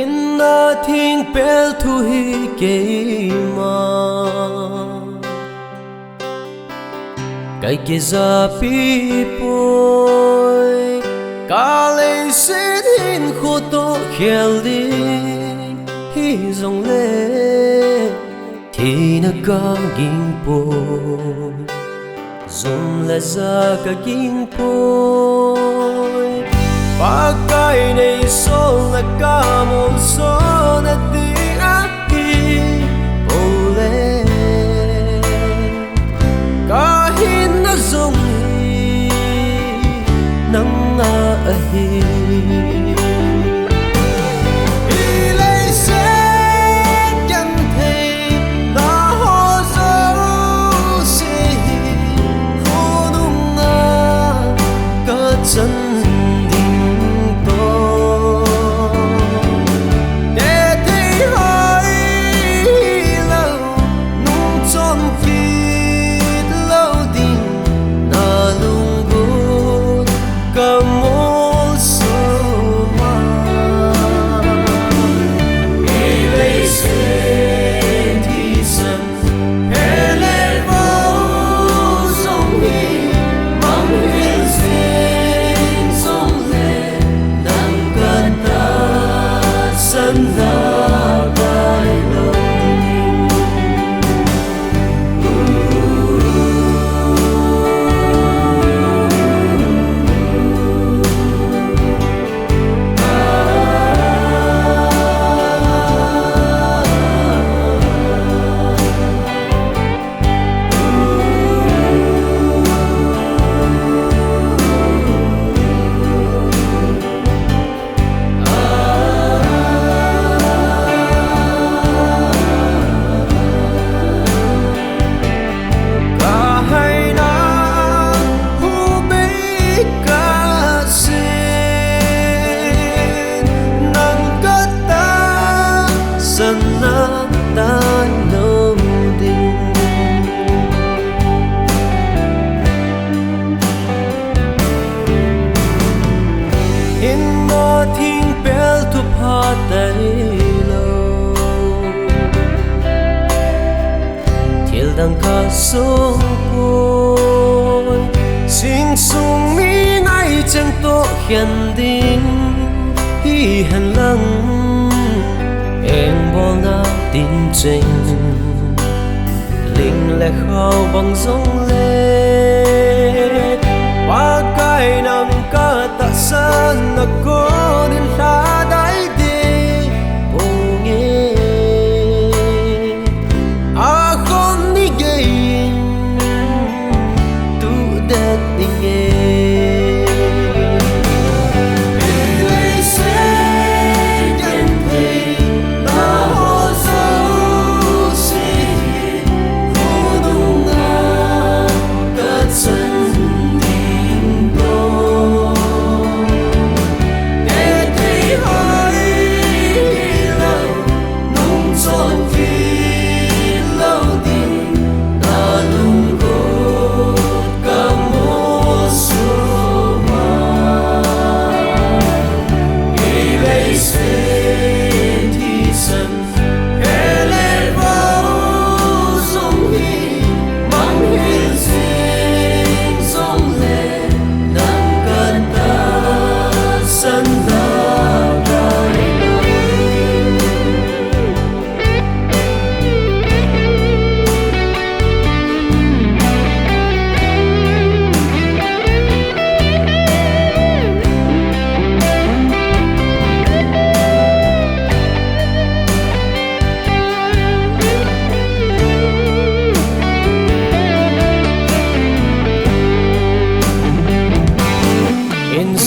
in nothing pel thu hi ke ma kai ke za pi poi ka le sin hin khu to khel đi hi zong le thì na ka ging po zum la za ka ging po pa kai nei so la ka mon so na ti a hi o le ka hin na zong hi nang a hi chân đình to để thấy hỏi lâu nung tròn phít lâu đình na lung buồn cả một số mà ngày lấy xe thì sân hè lên vô sông hi mong huyền sana ta lâu đình in mơ thiên bèo thu pa tay lâu thiel đằng ca sông bôi xin sung mi nay chẳng to hiền đình hi hàn lăng em bỏ na tin trình linh lệ khao bằng giống lệ ba cái nằm cả ta san na có đến xa đáy đi ô nghe à không đi gây tu đẹp đi nghe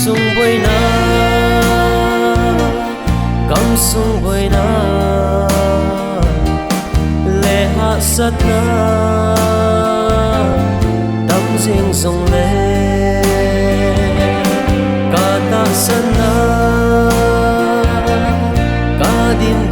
sung bơi na cam sung bơi na lệ hạ sát na tâm riêng sung lệ cả ta sân na cả din